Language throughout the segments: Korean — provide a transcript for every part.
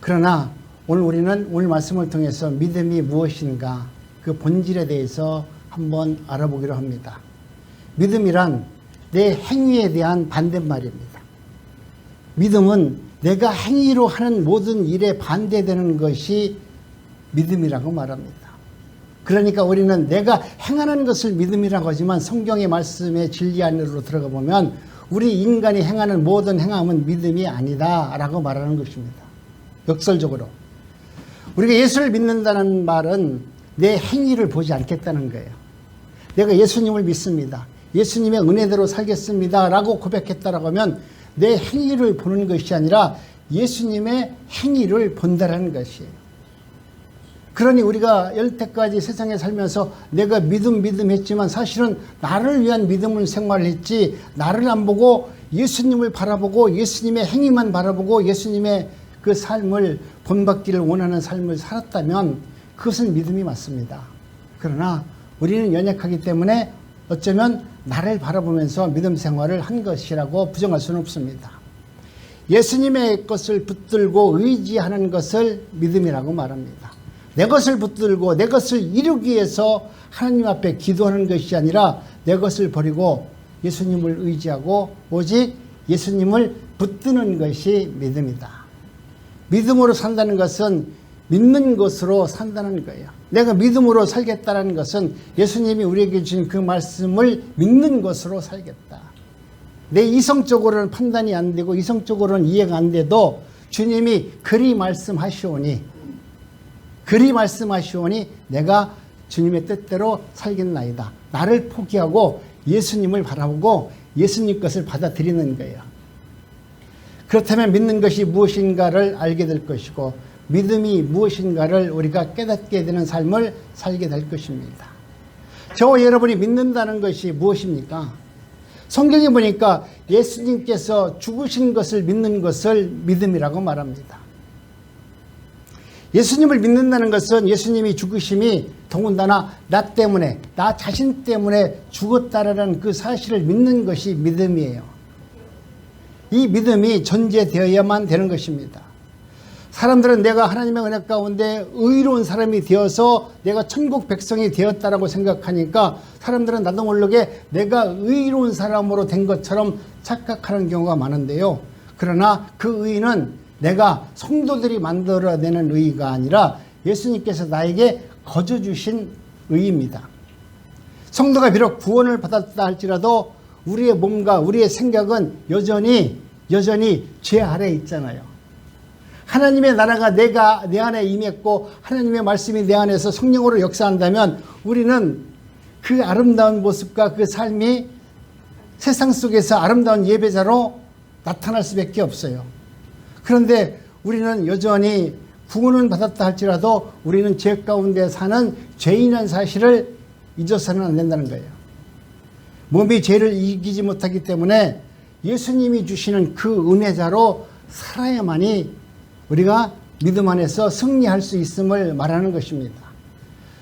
그러나 오늘 말씀을 통해서 믿음이 무엇인가 그 본질에 대해서 한번 알아보기로 합니다. 믿음이란 내 행위에 대한 반대말입니다. 믿음은 내가 행위로 하는 모든 일에 반대되는 것이 믿음이라고 말합니다. 그러니까 우리는 내가 행하는 것을 믿음이라고 하지만 성경의 말씀의 진리 안으로 들어가 보면 우리 인간이 행하는 모든 행함은 믿음이 아니다라고 말하는 것입니다. 역설적으로. 우리가 예수를 믿는다는 말은 내 행위를 보지 않겠다는 거예요. 내가 예수님을 믿습니다. 예수님의 은혜대로 살겠습니다. 라고 고백했다라고 하면 내 행위를 보는 것이 아니라 예수님의 행위를 본다라는 것이에요. 그러니 우리가 여태까지 세상에 살면서 내가 믿음 했지만 사실은 나를 위한 믿음을 생활했지 나를 안 보고 예수님을 바라보고 예수님의 행위만 바라보고 예수님의 그 삶을 본받기를 원하는 삶을 살았다면 그것은 믿음이 맞습니다. 그러나 우리는 연약하기 때문에 어쩌면 나를 바라보면서 믿음 생활을 한 것이라고 부정할 수는 없습니다. 예수님의 것을 붙들고 의지하는 것을 믿음이라고 말합니다. 내 것을 붙들고 내 것을 이루기 위해서 하나님 앞에 기도하는 것이 아니라 내 것을 버리고 예수님을 의지하고 오직 예수님을 붙드는 것이 믿음이다. 믿음으로 산다는 것은 믿는 것으로 산다는 거예요. 내가 믿음으로 살겠다는 것은 예수님이 우리에게 주신 그 말씀을 믿는 것으로 살겠다. 내 이성적으로는 판단이 안 되고 이성적으로는 이해가 안 돼도 주님이 그리 말씀하시오니 내가 주님의 뜻대로 살겠나이다. 나를 포기하고 예수님을 바라보고 예수님 것을 받아들이는 거예요. 그렇다면 믿는 것이 무엇인가를 알게 될 것이고 믿음이 무엇인가를 우리가 깨닫게 되는 삶을 살게 될 것입니다. 저와 여러분이 믿는다는 것이 무엇입니까? 성경에 보니까 예수님께서 죽으신 것을 믿는 것을 믿음이라고 말합니다. 예수님을 믿는다는 것은 예수님이 죽으심이 더군다나 나 때문에 나 자신 때문에 죽었다라는 그 사실을 믿는 것이 믿음이에요. 이 믿음이 전제되어야만 되는 것입니다. 사람들은 내가 하나님의 은혜 가운데 의로운 사람이 되어서 내가 천국 백성이 되었다라고 생각하니까 사람들은 나도 모르게 내가 의로운 사람으로 된 것처럼 착각하는 경우가 많은데요. 그러나 그 의는 내가 성도들이 만들어내는 의가 아니라 예수님께서 나에게 거저 주신 의입니다. 성도가 비록 구원을 받았다 할지라도 우리의 몸과 우리의 생각은 여전히 죄 아래에 있잖아요. 하나님의 나라가 내 안에 임했고 하나님의 말씀이 내 안에서 성령으로 역사한다면 우리는 그 아름다운 모습과 그 삶이 세상 속에서 아름다운 예배자로 나타날 수밖에 없어요. 그런데 우리는 여전히 구원은 받았다 할지라도 우리는 죄 가운데 사는 죄인이라는 사실을 잊어서는 안 된다는 거예요. 몸이 죄를 이기지 못하기 때문에 예수님이 주시는 그 은혜자로 살아야만이 우리가 믿음 안에서 승리할 수 있음을 말하는 것입니다.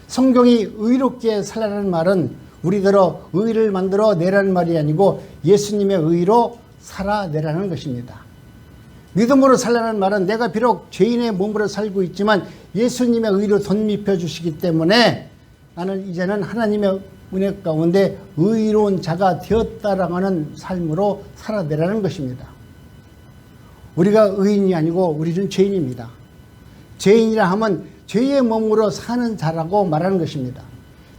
성경이 의롭게 살라는 말은 우리더러 의를 만들어 내라는 말이 아니고 예수님의 의로 살아내라는 것입니다. 믿음으로 살라는 말은 내가 비록 죄인의 몸으로 살고 있지만 예수님의 의로 덧입혀 주시기 때문에 나는 이제는 하나님의 은혜 가운데 의로운 자가 되었다라고 하는 삶으로 살아내라는 것입니다. 우리가 의인이 아니고 우리는 죄인입니다. 죄인이라 하면 죄의 몸으로 사는 자라고 말하는 것입니다.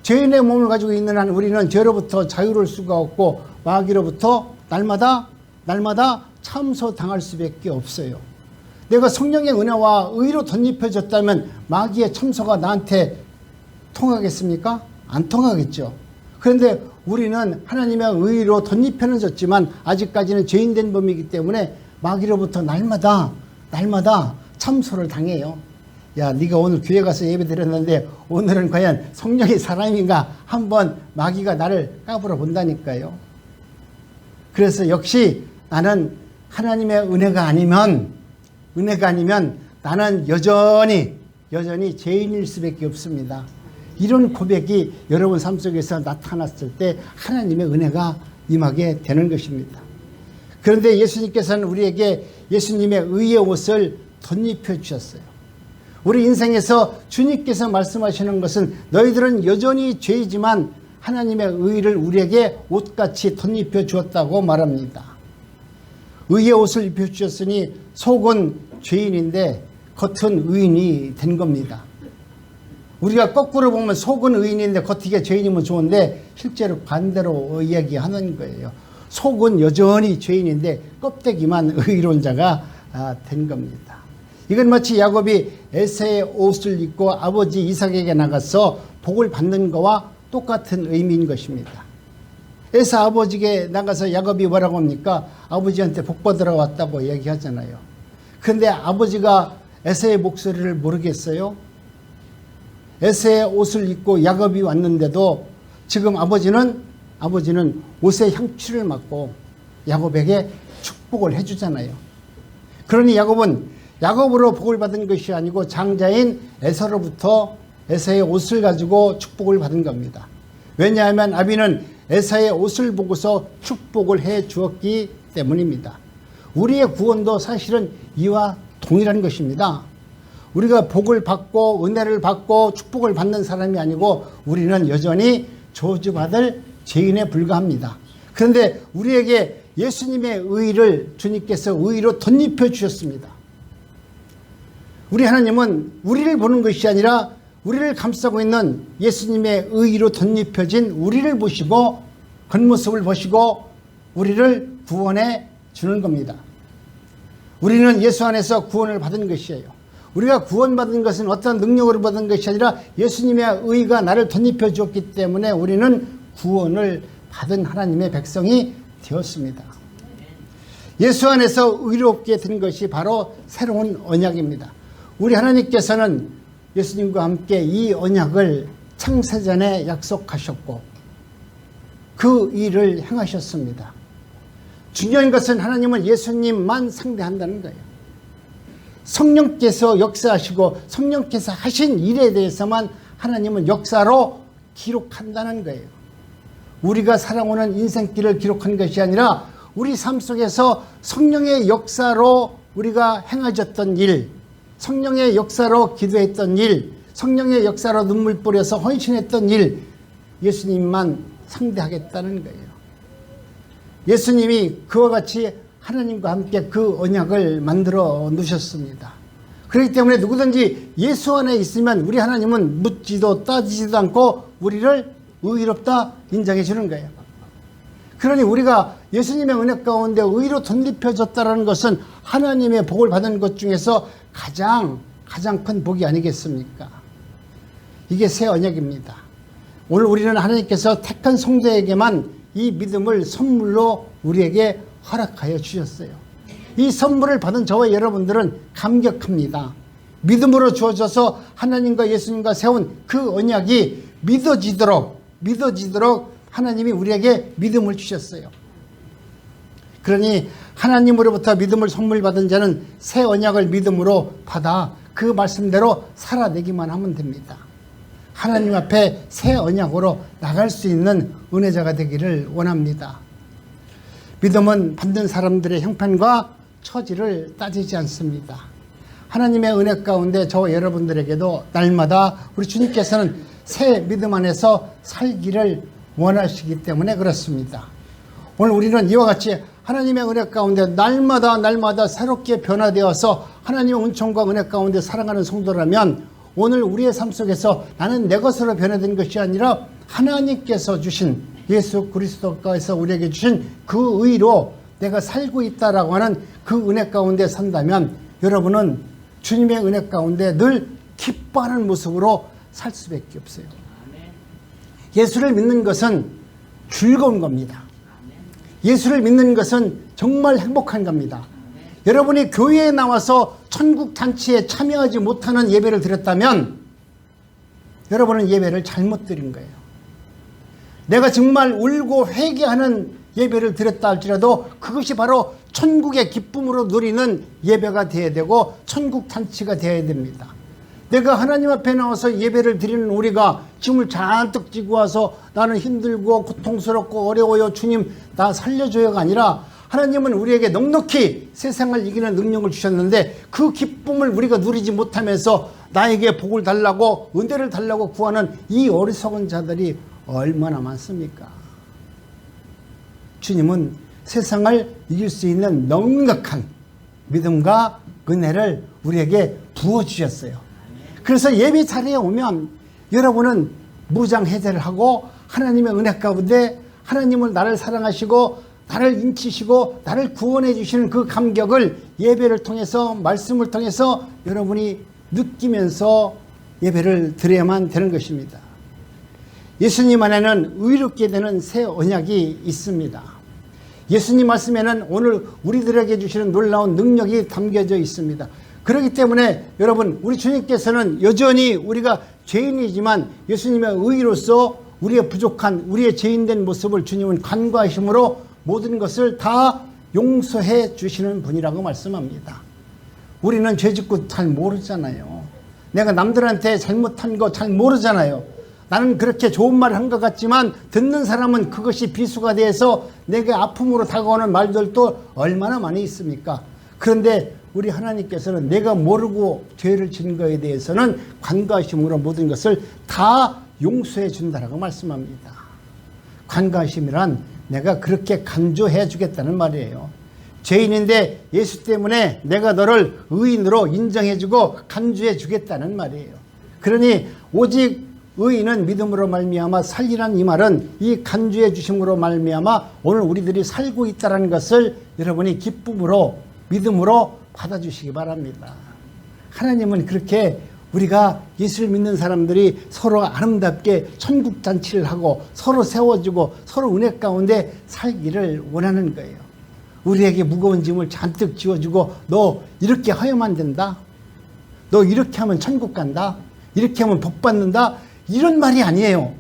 죄인의 몸을 가지고 있는 한 우리는 죄로부터 자유로울 수가 없고 마귀로부터 날마다 참소당할 수밖에 없어요. 내가 성령의 은혜와 의로 덧입혀졌다면 마귀의 참소가 나한테 통하겠습니까? 안 통하겠죠. 그런데 우리는 하나님의 의로 덧입혀는 졌지만 아직까지는 죄인된 범이기 때문에 마귀로부터 날마다 참소를 당해요. 야, 네가 오늘 교회 가서 예배 드렸는데 오늘은 과연 성령의 사람인가 한번 마귀가 나를 까불어 본다니까요. 그래서 역시 나는 하나님의 은혜가 아니면 나는 여전히 죄인일 수밖에 없습니다. 이런 고백이 여러분 삶 속에서 나타났을 때 하나님의 은혜가 임하게 되는 것입니다. 그런데 예수님께서는 우리에게 예수님의 의의 옷을 덧입혀 주셨어요. 우리 인생에서 주님께서 말씀하시는 것은 너희들은 여전히 죄이지만 하나님의 의를 우리에게 옷같이 덧입혀 주었다고 말합니다. 의의 옷을 입혀 주셨으니 속은 죄인인데 겉은 의인이 된 겁니다. 우리가 거꾸로 보면 속은 의인인데 겉이게 죄인이면 좋은데 실제로 반대로 이야기하는 거예요. 속은 여전히 죄인인데 껍데기만 의로운 자가 된 겁니다. 이건 마치 야곱이 에사의 옷을 입고 아버지 이삭에게 나가서 복을 받는 것과 똑같은 의미인 것입니다. 에사 아버지에게 나가서 야곱이 뭐라고 합니까? 아버지한테 복 받으러 왔다고 얘기하잖아요. 그런데 아버지가 에사의 목소리를 모르겠어요? 에사의 옷을 입고 야곱이 왔는데도 지금 아버지는 옷의 향취를 맡고 야곱에게 축복을 해주잖아요. 그러니 야곱은 야곱으로 복을 받은 것이 아니고 장자인 에사로부터 에사의 옷을 가지고 축복을 받은 겁니다. 왜냐하면 아비는 에사의 옷을 보고서 축복을 해 주었기 때문입니다. 우리의 구원도 사실은 이와 동일한 것입니다. 우리가 복을 받고 은혜를 받고 축복을 받는 사람이 아니고 우리는 여전히 저주받을 죄인에 불과합니다. 그런데 우리에게 예수님의 의를 주님께서 의로 덧입혀 주셨습니다. 우리 하나님은 우리를 보는 것이 아니라 우리를 감싸고 있는 예수님의 의로 덧입혀진 우리를 보시고 겉모습을 보시고 우리를 구원해 주는 겁니다. 우리는 예수 안에서 구원을 받은 것이에요. 우리가 구원받은 것은 어떤 능력으로 받은 것이 아니라 예수님의 의가 나를 덧입혀 주었기 때문에 우리는 구원을 받은 하나님의 백성이 되었습니다. 예수 안에서 의롭게 된 것이 바로 새로운 언약입니다. 우리 하나님께서는 예수님과 함께 이 언약을 창세전에 약속하셨고 그 일을 행하셨습니다. 중요한 것은 하나님은 예수님만 상대한다는 거예요. 성령께서 역사하시고 성령께서 하신 일에 대해서만 하나님은 역사로 기록한다는 거예요. 우리가 살아오는 인생길을 기록한 것이 아니라 우리 삶 속에서 성령의 역사로 우리가 행하셨던 일, 성령의 역사로 기도했던 일, 성령의 역사로 눈물 뿌려서 헌신했던 일, 예수님만 상대하겠다는 거예요. 예수님이 그와 같이 하나님과 함께 그 언약을 만들어 놓으셨습니다. 그렇기 때문에 누구든지 예수 안에 있으면 우리 하나님은 묻지도 따지지도 않고 우리를 의롭다 인정해 주는 거예요. 그러니 우리가 예수님의 은혜 가운데 의로 덧입혀졌다는 것은 하나님의 복을 받은 것 중에서 가장 큰 복이 아니겠습니까? 이게 새 언약입니다. 오늘 우리는 하나님께서 택한 성도에게만 이 믿음을 선물로 우리에게 허락하여 주셨어요. 이 선물을 받은 저와 여러분들은 감격합니다. 믿음으로 주어져서 하나님과 예수님과 세운 그 언약이 믿어지도록 하나님이 우리에게 믿음을 주셨어요. 그러니 하나님으로부터 믿음을 선물 받은 자는 새 언약을 믿음으로 받아 그 말씀대로 살아내기만 하면 됩니다. 하나님 앞에 새 언약으로 나갈 수 있는 은혜자가 되기를 원합니다. 믿음은 받는 사람들의 형편과 처지를 따지지 않습니다. 하나님의 은혜 가운데 저와 여러분들에게도 날마다 우리 주님께서는 새 믿음 안에서 살기를 원하시기 때문에 그렇습니다. 오늘 우리는 이와 같이 하나님의 은혜 가운데 날마다 새롭게 변화되어서 하나님의 은총과 은혜 가운데 살아가는 성도라면 오늘 우리의 삶 속에서 나는 내 것으로 변화된 것이 아니라 하나님께서 주신 예수 그리스도께서 우리에게 주신 그 의로 내가 살고 있다라고 하는 그 은혜 가운데 산다면 여러분은 주님의 은혜 가운데 늘 기뻐하는 모습으로 살 수밖에 없어요. 예수를 믿는 것은 즐거운 겁니다. 예수를 믿는 것은 정말 행복한 겁니다. 여러분이 교회에 나와서 천국 잔치에 참여하지 못하는 예배를 드렸다면 여러분은 예배를 잘못 드린 거예요. 내가 정말 울고 회개하는 예배를 드렸다 할지라도 그것이 바로 천국의 기쁨으로 누리는 예배가 되어야 되고 천국 잔치가 되어야 됩니다. 내가 하나님 앞에 나와서 예배를 드리는 우리가 짐을 잔뜩 지고 와서 나는 힘들고 고통스럽고 어려워요 주님 나 살려줘요가 아니라 하나님은 우리에게 넉넉히 세상을 이기는 능력을 주셨는데 그 기쁨을 우리가 누리지 못하면서 나에게 복을 달라고 은혜를 달라고 구하는 이 어리석은 자들이 얼마나 많습니까? 주님은 세상을 이길 수 있는 넉넉한 믿음과 은혜를 우리에게 부어주셨어요. 그래서 예배 자리에 오면 여러분은 무장해제를 하고 하나님의 은혜 가운데 하나님은 나를 사랑하시고 나를 인치시고 나를 구원해 주시는 그 감격을 예배를 통해서 말씀을 통해서 여러분이 느끼면서 예배를 드려야만 되는 것입니다. 예수님 안에는 의롭게 되는 새 언약이 있습니다. 예수님 말씀에는 오늘 우리들에게 주시는 놀라운 능력이 담겨져 있습니다. 그렇기 때문에 여러분 우리 주님께서는 여전히 우리가 죄인이지만 예수님의 의로서 우리의 부족한 우리의 죄인된 모습을 주님은 간과하심으로 모든 것을 다 용서해 주시는 분이라고 말씀합니다. 우리는 죄짓고 잘 모르잖아요. 내가 남들한테 잘못한 거 잘 모르잖아요. 나는 그렇게 좋은 말을 한 것 같지만 듣는 사람은 그것이 비수가 돼서 내게 아픔으로 다가오는 말들도 얼마나 많이 있습니까? 그런데 우리 하나님께서는 내가 모르고 죄를 지은 것에 대해서는 관과하심으로 모든 것을 다 용서해 준다라고 말씀합니다. 관과하심이란 내가 그렇게 간주해 주겠다는 말이에요. 죄인인데 예수 때문에 내가 너를 의인으로 인정해 주고 간주해 주겠다는 말이에요. 그러니 오직 의인은 믿음으로 말미암아 살리란 이 말은 이 간주해 주심으로 말미암아 오늘 우리들이 살고 있다는 것을 여러분이 기쁨으로 믿음으로 받아주시기 바랍니다. 하나님은 그렇게 우리가 예수를 믿는 사람들이 서로 아름답게 천국잔치를 하고 서로 세워주고 서로 은혜 가운데 살기를 원하는 거예요. 우리에게 무거운 짐을 잔뜩 지워주고 너 이렇게 하면 된다. 너 이렇게 하면 천국 간다. 이렇게 하면 복 받는다. 이런 말이 아니에요.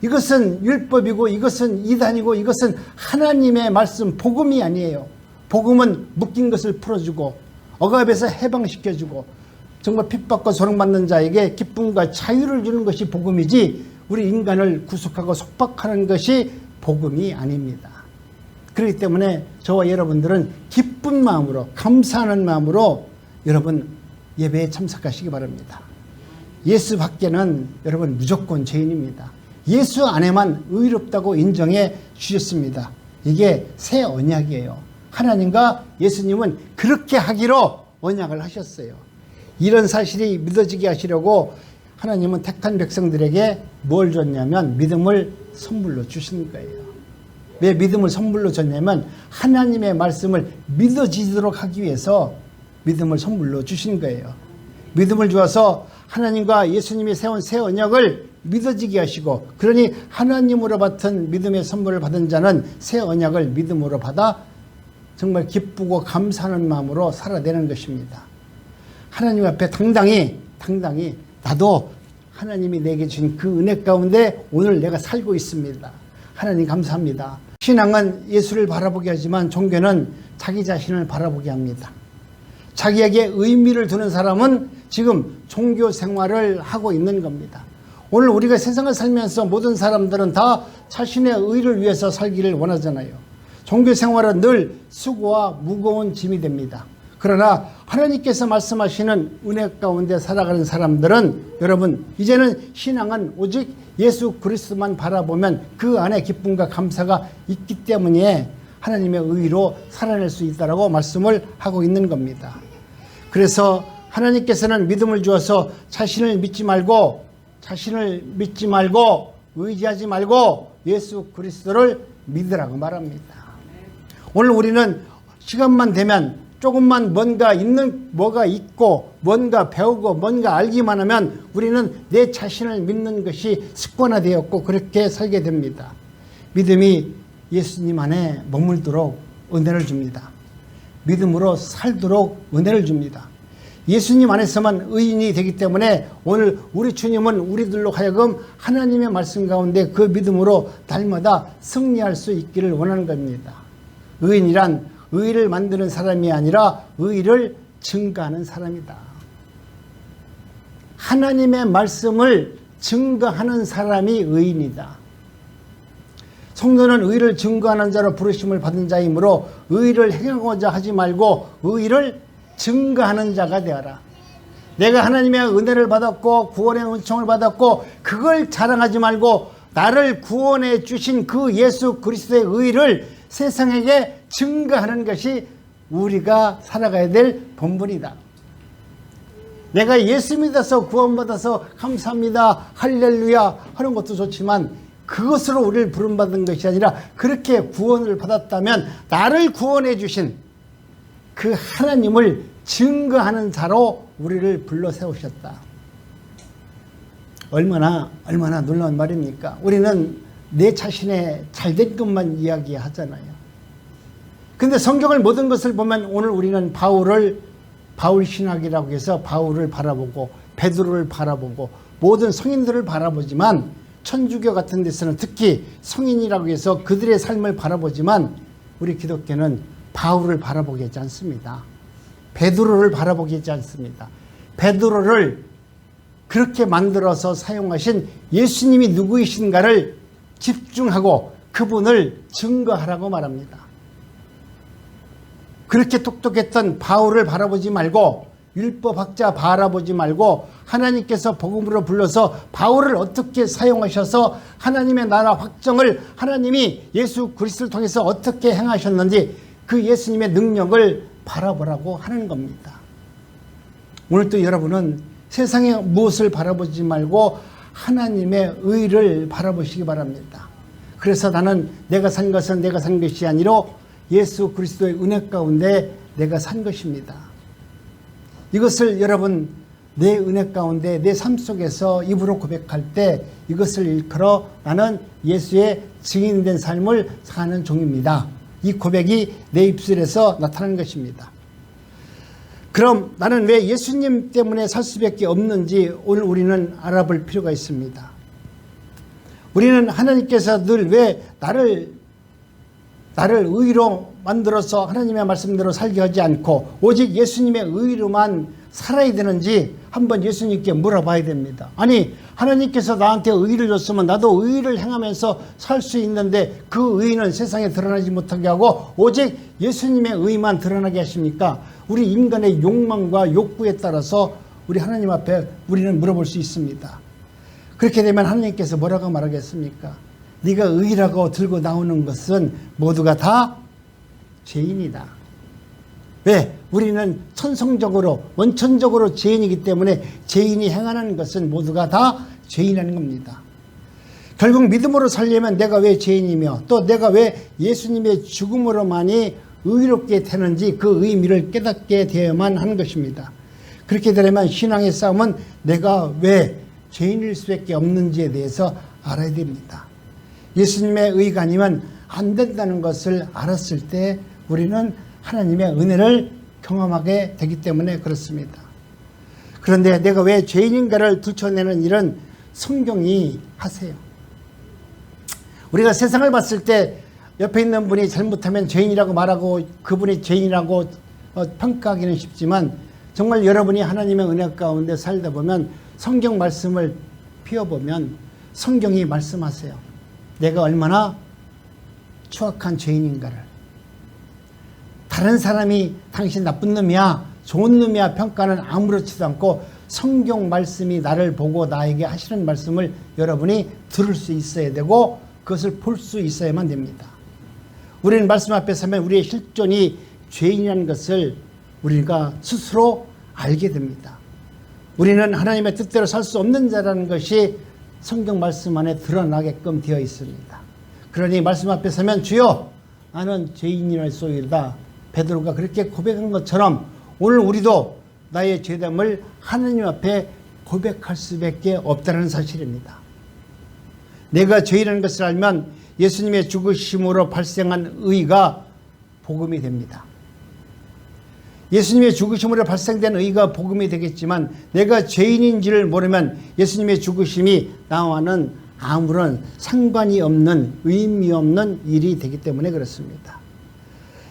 이것은 율법이고 이것은 이단이고 이것은 하나님의 말씀 복음이 아니에요. 복음은 묶인 것을 풀어주고 억압에서 해방시켜주고 정말 핍박과 조롱받는 자에게 기쁨과 자유를 주는 것이 복음이지 우리 인간을 구속하고 속박하는 것이 복음이 아닙니다. 그렇기 때문에 저와 여러분들은 기쁜 마음으로 감사하는 마음으로 여러분 예배에 참석하시기 바랍니다. 예수 밖에는 여러분 무조건 죄인입니다. 예수 안에만 의롭다고 인정해 주셨습니다. 이게 새 언약이에요. 하나님과 예수님은 그렇게 하기로 언약을 하셨어요. 이런 사실이 믿어지게 하시려고 하나님은 택한 백성들에게 뭘 줬냐면 믿음을 선물로 주신 거예요. 왜 믿음을 선물로 줬냐면 하나님의 말씀을 믿어지도록 하기 위해서 믿음을 선물로 주신 거예요. 믿음을 주어서 하나님과 예수님이 세운 새 언약을 믿어지게 하시고 그러니 하나님으로 받은 믿음의 선물을 받은 자는 새 언약을 믿음으로 받아 정말 기쁘고 감사하는 마음으로 살아내는 것입니다. 하나님 앞에 당당히 나도 하나님이 내게 주신 그 은혜 가운데 오늘 내가 살고 있습니다. 하나님 감사합니다. 신앙은 예수를 바라보게 하지만 종교는 자기 자신을 바라보게 합니다. 자기에게 의미를 두는 사람은 지금 종교 생활을 하고 있는 겁니다. 오늘 우리가 세상을 살면서 모든 사람들은 다 자신의 의를 위해서 살기를 원하잖아요. 종교 생활은 늘 수고와 무거운 짐이 됩니다. 그러나 하나님께서 말씀하시는 은혜 가운데 살아가는 사람들은 여러분 이제는 신앙은 오직 예수 그리스도만 바라보면 그 안에 기쁨과 감사가 있기 때문에 하나님의 의로 살아낼 수 있다라고 말씀을 하고 있는 겁니다. 그래서 하나님께서는 믿음을 주어서 자신을 믿지 말고 의지하지 말고 예수 그리스도를 믿으라고 말합니다. 오늘 우리는 시간만 되면 조금만 뭐가 있고 뭔가 배우고 뭔가 알기만 하면 우리는 내 자신을 믿는 것이 습관화되었고 그렇게 살게 됩니다. 믿음이 예수님 안에 머물도록 은혜를 줍니다. 믿음으로 살도록 은혜를 줍니다. 예수님 안에서만 의인이 되기 때문에 오늘 우리 주님은 우리들로 하여금 하나님의 말씀 가운데 그 믿음으로 날마다 승리할 수 있기를 원하는 겁니다. 의인이란 의를 만드는 사람이 아니라 의를 증거하는 사람이다. 하나님의 말씀을 증거하는 사람이 의인이다. 성도는 의를 증거하는 자로 부르심을 받은 자이므로 의를 행하고자 하지 말고 의를 증거하는 자가 되어라. 내가 하나님의 은혜를 받았고 구원의 은총을 받았고 그걸 자랑하지 말고 나를 구원해 주신 그 예수 그리스도의 의를 세상에게 증거하는 것이 우리가 살아가야 될 본분이다. 내가 예수 믿어서 구원받아서 감사합니다 할렐루야 하는 것도 좋지만 그것으로 우리를 부름받은 것이 아니라 그렇게 구원을 받았다면 나를 구원해 주신 그 하나님을 증거하는 자로 우리를 불러 세우셨다. 얼마나 놀라운 말입니까? 우리는 내 자신의 잘된 것만 이야기하잖아요. 근데 성경을 모든 것을 보면 오늘 우리는 바울 신학이라고 해서 바울을 바라보고 베드로를 바라보고 모든 성인들을 바라보지만 천주교 같은 데서는 특히 성인이라고 해서 그들의 삶을 바라보지만 우리 기독교는 바울을 바라보게 하지 않습니다. 베드로를 바라보게 하지 않습니다. 베드로를 그렇게 만들어서 사용하신 예수님이 누구이신가를 집중하고 그분을 증거하라고 말합니다. 그렇게 똑똑했던 바울을 바라보지 말고 율법학자 바라보지 말고 하나님께서 복음으로 불러서 바울을 어떻게 사용하셔서 하나님의 나라 확정을 하나님이 예수 그리스도를 통해서 어떻게 행하셨는지 그 예수님의 능력을 바라보라고 하는 겁니다. 오늘 또 여러분은 세상의 무엇을 바라보지 말고 하나님의 의를 바라보시기 바랍니다. 그래서 나는 내가 산 것은 내가 산 것이 아니라 예수 그리스도의 은혜 가운데 내가 산 것입니다. 이것을 여러분 내 은혜 가운데 내 삶 속에서 입으로 고백할 때 이것을 일컬어 나는 예수의 증인된 삶을 사는 종입니다. 이 고백이 내 입술에서 나타나는 것입니다. 그럼 나는 왜 예수님 때문에 살 수밖에 없는지 오늘 우리는 알아볼 필요가 있습니다. 우리는 하나님께서 늘 왜 나를 의로 만들어서 하나님의 말씀대로 살게 하지 않고 오직 예수님의 의로만 살아야 되는지 한번 예수님께 물어봐야 됩니다. 아니 하나님께서 나한테 의를 줬으면 나도 의를 행하면서 살 수 있는데 그 의는 세상에 드러나지 못하게 하고 오직 예수님의 의만 드러나게 하십니까? 우리 인간의 욕망과 욕구에 따라서 우리 하나님 앞에 우리는 물어볼 수 있습니다. 그렇게 되면 하나님께서 뭐라고 말하겠습니까? 네가 의라고 들고 나오는 것은 모두가 다 죄인이다. 왜? 우리는 천성적으로 원천적으로 죄인이기 때문에 죄인이 행하는 것은 모두가 다 죄인이라는 겁니다. 결국 믿음으로 살려면 내가 왜 죄인이며 또 내가 왜 예수님의 죽음으로만이 의롭게 되는지 그 의미를 깨닫게 되어야만 하는 것입니다. 그렇게 되려면 신앙의 싸움은 내가 왜 죄인일 수밖에 없는지에 대해서 알아야 됩니다. 예수님의 의가 아니면 안 된다는 것을 알았을 때 우리는 하나님의 은혜를 경험하게 되기 때문에 그렇습니다. 그런데 내가 왜 죄인인가를 들춰내는 일은 성경이 하세요. 우리가 세상을 봤을 때 옆에 있는 분이 잘못하면 죄인이라고 말하고 그분이 죄인이라고 평가하기는 쉽지만 정말 여러분이 하나님의 은혜 가운데 살다 보면 성경 말씀을 피워보면 성경이 말씀하세요. 내가 얼마나 추악한 죄인인가를. 다른 사람이 당신 나쁜 놈이야 좋은 놈이야 평가는 아무렇지도 않고 성경 말씀이 나를 보고 나에게 하시는 말씀을 여러분이 들을 수 있어야 되고 그것을 볼 수 있어야만 됩니다. 우리는 말씀 앞에 서면 우리의 실존이 죄인이라는 것을 우리가 스스로 알게 됩니다. 우리는 하나님의 뜻대로 살 수 없는 자라는 것이 성경 말씀 안에 드러나게끔 되어 있습니다. 그러니 말씀 앞에 서면 주여 나는 죄인이라소이다. 베드로가 그렇게 고백한 것처럼 오늘 우리도 나의 죄됨을 하나님 앞에 고백할 수밖에 없다는 사실입니다. 내가 죄인이라는 것을 알면 예수님의 죽으심으로 발생한 의가 복음이 됩니다. 예수님의 죽으심으로 발생된 의가 복음이 되겠지만 내가 죄인인지를 모르면 예수님의 죽으심이 나와는 아무런 상관이 없는 의미 없는 일이 되기 때문에 그렇습니다.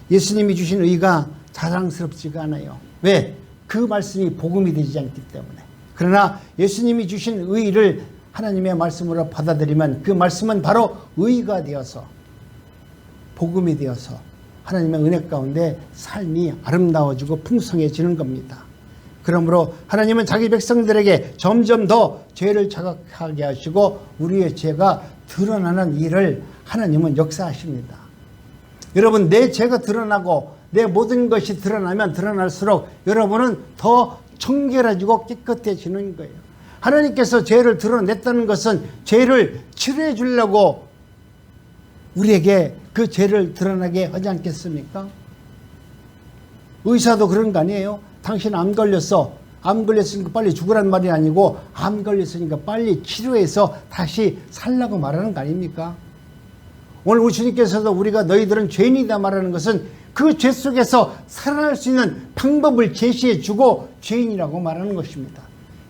예수님이 주신 의가 자랑스럽지가 않아요. 왜? 그 말씀이 복음이 되지 않기 때문에. 그러나 예수님이 주신 의를 하나님의 말씀으로 받아들이면 그 말씀은 바로 의가 되어서 복음이 되어서 하나님의 은혜 가운데 삶이 아름다워지고 풍성해지는 겁니다. 그러므로 하나님은 자기 백성들에게 점점 더 죄를 자각하게 하시고 우리의 죄가 드러나는 일을 하나님은 역사하십니다. 여러분, 내 죄가 드러나고 내 모든 것이 드러나면 드러날수록 여러분은 더 청결해지고 깨끗해지는 거예요. 하나님께서 죄를 드러냈다는 것은 죄를 치료해 주려고 우리에게 그 죄를 드러나게 하지 않겠습니까? 의사도 그런 거 아니에요? 당신 암 걸렸어. 암 걸렸으니까 빨리 죽으란 말이 아니고 암 걸렸으니까 빨리 치료해서 다시 살라고 말하는 거 아닙니까? 오늘 우리 주님께서도 우리가 너희들은 죄인이다 말하는 것은 그 죄 속에서 살아날 수 있는 방법을 제시해 주고 죄인이라고 말하는 것입니다.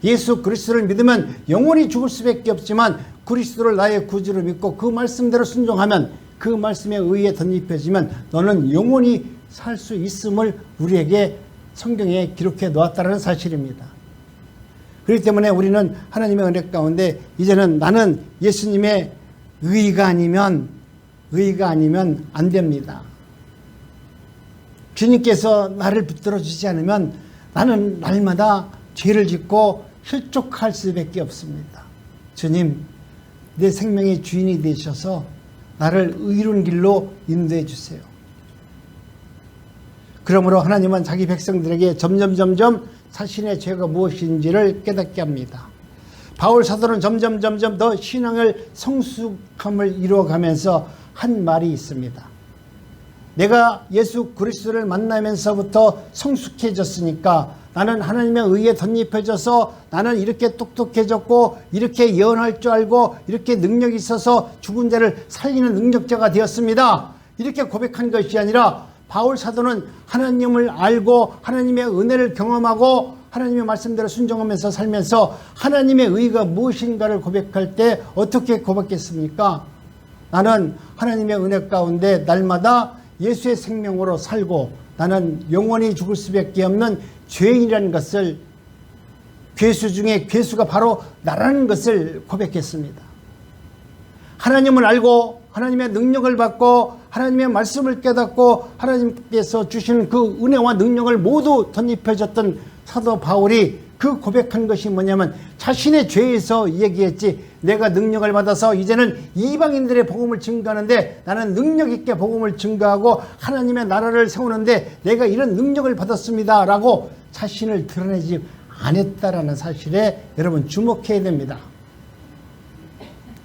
예수 그리스도를 믿으면 영원히 죽을 수밖에 없지만 그리스도를 나의 구주로 믿고 그 말씀대로 순종하면 그 말씀에 의해 덧입혀지면 너는 영원히 살 수 있음을 우리에게 성경에 기록해 놓았다는 사실입니다. 그렇기 때문에 우리는 하나님의 은혜 가운데 이제는 나는 예수님의 의가 아니면 안 됩니다. 주님께서 나를 붙들어 주지 않으면 나는 날마다 죄를 짓고 실족할 수밖에 없습니다. 주님, 내 생명의 주인이 되셔서 나를 의로운 길로 인도해 주세요. 그러므로 하나님은 자기 백성들에게 점점 자신의 죄가 무엇인지를 깨닫게 합니다. 바울 사도는 점점 더 신앙을 성숙함을 이루어가면서 한 말이 있습니다. 내가 예수 그리스도를 만나면서부터 성숙해졌으니까 나는 하나님의 의에 덧입혀져서 나는 이렇게 똑똑해졌고 이렇게 예언할 줄 알고 이렇게 능력이 있어서 죽은 자를 살리는 능력자가 되었습니다. 이렇게 고백한 것이 아니라 바울 사도는 하나님을 알고 하나님의 은혜를 경험하고 하나님의 말씀대로 순종하면서 살면서 하나님의 의가 무엇인가를 고백할 때 어떻게 고백했습니까? 나는 하나님의 은혜 가운데 날마다 예수의 생명으로 살고 나는 영원히 죽을 수밖에 없는 죄인이라는 것을, 괴수 중에 괴수가 바로 나라는 것을 고백했습니다. 하나님을 알고 하나님의 능력을 받고 하나님의 말씀을 깨닫고 하나님께서 주시는 그 은혜와 능력을 모두 덧입혀졌던 사도 바울이 그 고백한 것이 뭐냐면 자신의 죄에서 얘기했지, 내가 능력을 받아서 이제는 이방인들의 복음을 증거하는데 나는 능력 있게 복음을 증거하고 하나님의 나라를 세우는데 내가 이런 능력을 받았습니다 라고 자신을 드러내지 않았다라는 사실에 여러분 주목해야 됩니다.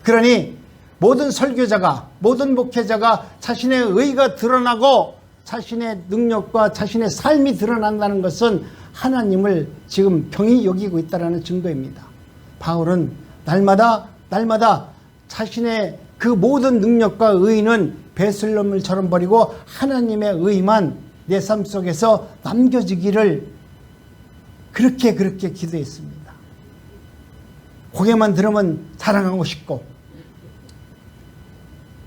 그러니 모든 설교자가, 모든 목회자가 자신의 의가 드러나고 자신의 능력과 자신의 삶이 드러난다는 것은 하나님을 지금 경히 여기고 있다는 증거입니다. 바울은 날마다 자신의 그 모든 능력과 의는 배설물처럼 버리고 하나님의 의만 내 삶 속에서 남겨지기를 그렇게 기도했습니다. 고개만 들으면 자랑하고 싶고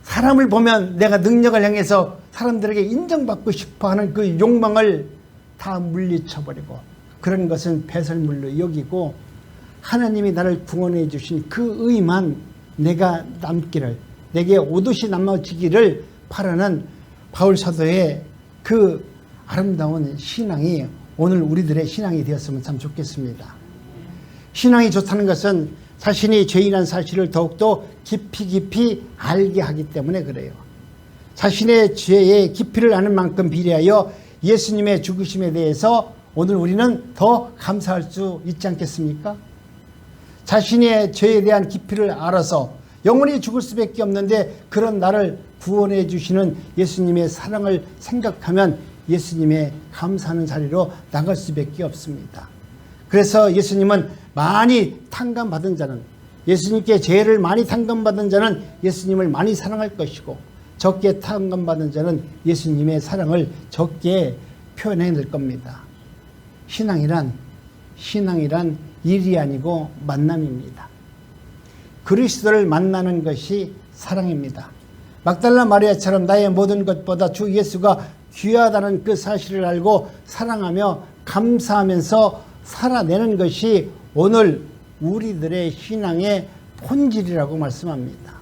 사람을 보면 내가 능력을 향해서 사람들에게 인정받고 싶어하는 그 욕망을 다 물리쳐버리고 그런 것은 배설물로 여기고 하나님이 나를 구원해 주신 그 의만 내가 남기를, 내게 오롯이 남아지기를 바라는 바울 사도의 그 아름다운 신앙이 오늘 우리들의 신앙이 되었으면 참 좋겠습니다. 신앙이 좋다는 것은 자신이 죄인한 사실을 더욱더 깊이 알게 하기 때문에 그래요. 자신의 죄의 깊이를 아는 만큼 비례하여 예수님의 죽으심에 대해서 오늘 우리는 더 감사할 수 있지 않겠습니까? 자신의 죄에 대한 깊이를 알아서 영원히 죽을 수밖에 없는데 그런 나를 구원해 주시는 예수님의 사랑을 생각하면 예수님의 감사하는 자리로 나갈 수밖에 없습니다. 그래서 예수님은 많이 탕감받은 자는, 예수님께 죄를 많이 탕감받은 자는 예수님을 많이 사랑할 것이고 적게 탕감받은 자는 예수님의 사랑을 적게 표현해낼 겁니다. 신앙이란 일이 아니고 만남입니다. 그리스도를 만나는 것이 사랑입니다. 막달라 마리아처럼 나의 모든 것보다 주 예수가 귀하다는 그 사실을 알고 사랑하며 감사하면서 살아내는 것이 오늘 우리들의 신앙의 본질이라고 말씀합니다.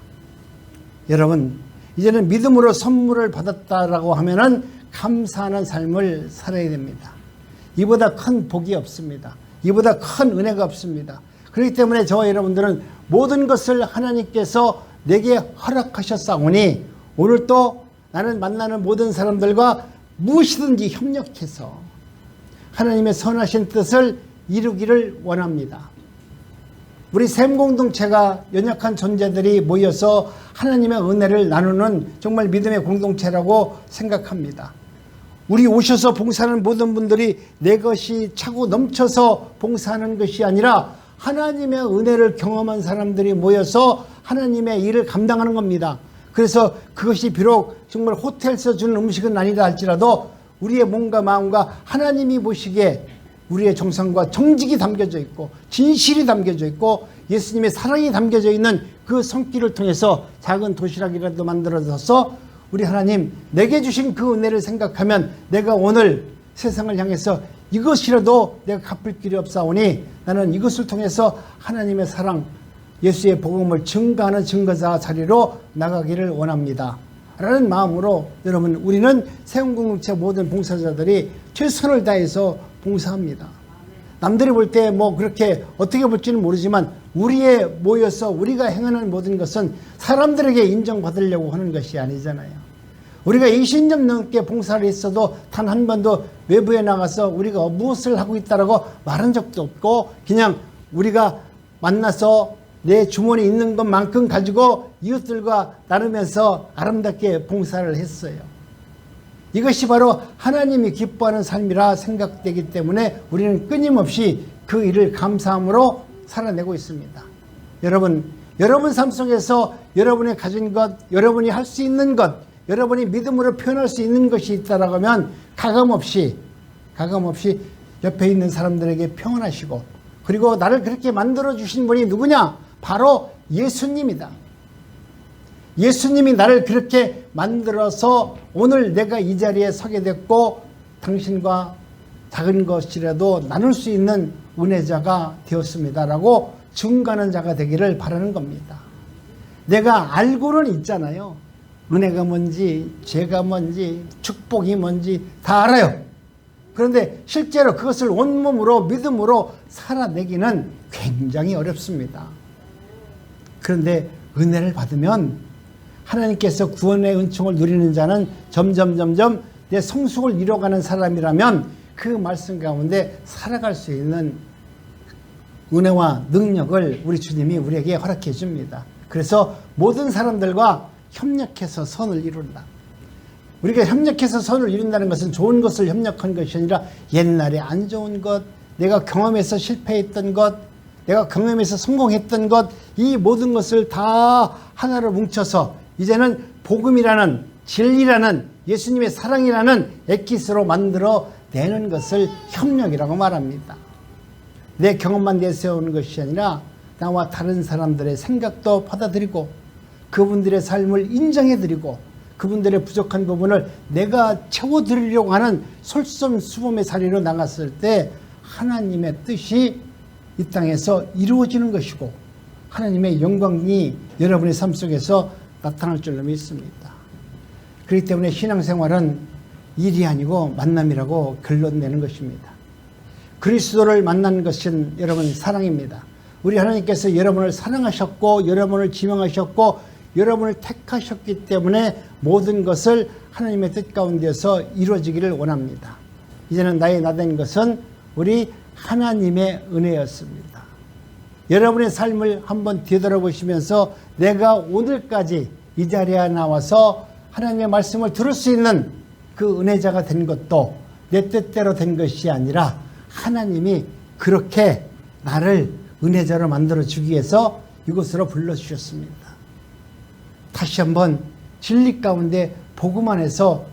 여러분, 이제는 믿음으로 선물을 받았다라고 하면은 감사하는 삶을 살아야 됩니다. 이보다 큰 복이 없습니다. 이보다 큰 은혜가 없습니다. 그렇기 때문에 저와 여러분들은 모든 것을 하나님께서 내게 허락하셨사오니 오늘 또 나는 만나는 모든 사람들과 무엇이든지 협력해서 하나님의 선하신 뜻을 이루기를 원합니다. 우리 샘 공동체가 연약한 존재들이 모여서 하나님의 은혜를 나누는 정말 믿음의 공동체라고 생각합니다. 우리 오셔서 봉사하는 모든 분들이 내 것이 차고 넘쳐서 봉사하는 것이 아니라 하나님의 은혜를 경험한 사람들이 모여서 하나님의 일을 감당하는 겁니다. 그래서 그것이 비록 정말 호텔에서 주는 음식은 아니다 할지라도 우리의 몸과 마음과 하나님이 보시기에 우리의 정성과 정직이 담겨져 있고 진실이 담겨져 있고 예수님의 사랑이 담겨져 있는 그 손길을 통해서 작은 도시락이라도 만들어져서 우리 하나님 내게 주신 그 은혜를 생각하면 내가 오늘 세상을 향해서 이것이라도 내가 갚을 길이 없사오니 나는 이것을 통해서 하나님의 사랑 예수의 복음을 증거하는 증거자 자리로 나가기를 원합니다. 라는 마음으로 여러분 우리는 세운공동체 모든 봉사자들이 최선을 다해서 봉사합니다. 남들이 볼 때 뭐 그렇게 어떻게 볼지는 모르지만 우리에 모여서 우리가 행하는 모든 것은 사람들에게 인정받으려고 하는 것이 아니잖아요. 우리가 20년 넘게 봉사를 했어도 단 한 번도 외부에 나가서 우리가 무엇을 하고 있다라고 말한 적도 없고 그냥 우리가 만나서 내 주머니에 있는 것만큼 가지고 이웃들과 나누면서 아름답게 봉사를 했어요. 이것이 바로 하나님이 기뻐하는 삶이라 생각되기 때문에 우리는 끊임없이 그 일을 감사함으로 살아내고 있습니다. 여러분 삶 속에서 여러분이 가진 것, 여러분이 할 수 있는 것, 여러분이 믿음으로 표현할 수 있는 것이 있다라고 하면 가감없이 옆에 있는 사람들에게 표현하시고 그리고 나를 그렇게 만들어 주신 분이 누구냐? 바로 예수님이다. 예수님이 나를 그렇게 만들어서 오늘 내가 이 자리에 서게 됐고 당신과 작은 것이라도 나눌 수 있는 은혜자가 되었습니다라고 증거하는 자가 되기를 바라는 겁니다. 내가 알고는 있잖아요. 은혜가 뭔지 죄가 뭔지 축복이 뭔지 다 알아요. 그런데 실제로 그것을 온몸으로 믿음으로 살아내기는 굉장히 어렵습니다. 그런데 은혜를 받으면 하나님께서 구원의 은총을 누리는 자는 점점 내 성숙을 이뤄가는 사람이라면 그 말씀 가운데 살아갈 수 있는 은혜와 능력을 우리 주님이 우리에게 허락해 줍니다. 그래서 모든 사람들과 협력해서 선을 이룬다. 우리가 협력해서 선을 이룬다는 것은 좋은 것을 협력한 것이 아니라 옛날에 안 좋은 것, 내가 경험해서 실패했던 것, 내가 경험해서 성공했던 것, 이 모든 것을 다 하나로 뭉쳐서 이제는 복음이라는 진리라는 예수님의 사랑이라는 엑기스로 만들어 내는 것을 협력이라고 말합니다. 내 경험만 내세우는 것이 아니라 나와 다른 사람들의 생각도 받아들이고 그분들의 삶을 인정해드리고 그분들의 부족한 부분을 내가 채워드리려고 하는 솔선수범의 자리로 나갔을 때 하나님의 뜻이 이 땅에서 이루어지는 것이고 하나님의 영광이 여러분의 삶 속에서 나타날 줄로 믿습니다. 그렇기 때문에 신앙생활은 일이 아니고 만남이라고 결론 내는 것입니다. 그리스도를 만난 것은 여러분 사랑입니다. 우리 하나님께서 여러분을 사랑하셨고 여러분을 지명하셨고 여러분을 택하셨기 때문에 모든 것을 하나님의 뜻 가운데서 이루어지기를 원합니다. 이제는 나의 나된 것은 우리 하나님의 은혜였습니다. 여러분의 삶을 한번 되돌아보시면서 내가 오늘까지 이 자리에 나와서 하나님의 말씀을 들을 수 있는 그 은혜자가 된 것도 내 뜻대로 된 것이 아니라 하나님이 그렇게 나를 은혜자로 만들어주기 위해서 이곳으로 불러주셨습니다. 다시 한번 진리 가운데 복음 안에서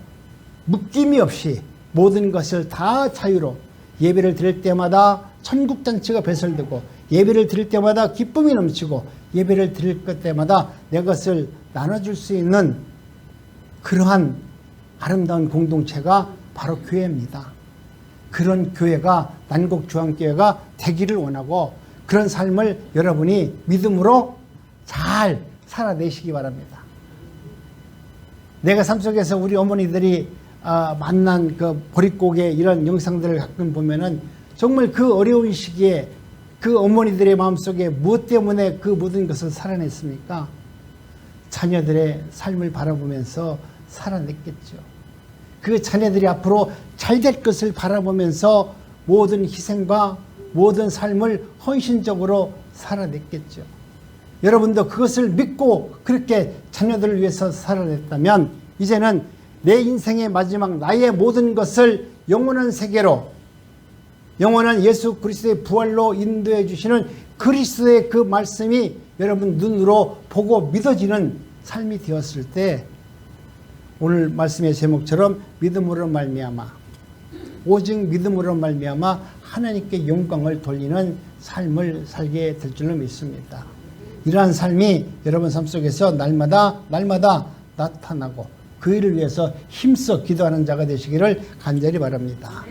묶임이 없이 모든 것을 다 자유로 예배를 드릴 때마다 천국잔치가 배설되고 예배를 드릴 때마다 기쁨이 넘치고 예배를 드릴 것 때마다 내 것을 나눠줄 수 있는 그러한 아름다운 공동체가 바로 교회입니다. 그런 교회가 난곡중앙교회가 되기를 원하고 그런 삶을 여러분이 믿음으로 잘 살아내시기 바랍니다. 내가 삶 속에서 우리 어머니들이 만난 그 보릿고개 이런 영상들을 가끔 보면은 정말 그 어려운 시기에 그 어머니들의 마음속에 무엇 때문에 그 모든 것을 살아냈습니까? 자녀들의 삶을 바라보면서 살아냈겠죠. 그 자녀들이 앞으로 잘 될 것을 바라보면서 모든 희생과 모든 삶을 헌신적으로 살아냈겠죠. 여러분도 그것을 믿고 그렇게 자녀들을 위해서 살아냈다면 이제는 내 인생의 마지막 나의 모든 것을 영원한 세계로, 영원한 예수 그리스도의 부활로 인도해 주시는 그리스도의 그 말씀이 여러분 눈으로 보고 믿어지는 삶이 되었을 때 오늘 말씀의 제목처럼 믿음으로 말미암아, 오직 믿음으로 말미암아 하나님께 영광을 돌리는 삶을 살게 될 줄로 믿습니다. 이러한 삶이 여러분 삶 속에서 날마다 나타나고 그 일을 위해서 힘써 기도하는 자가 되시기를 간절히 바랍니다.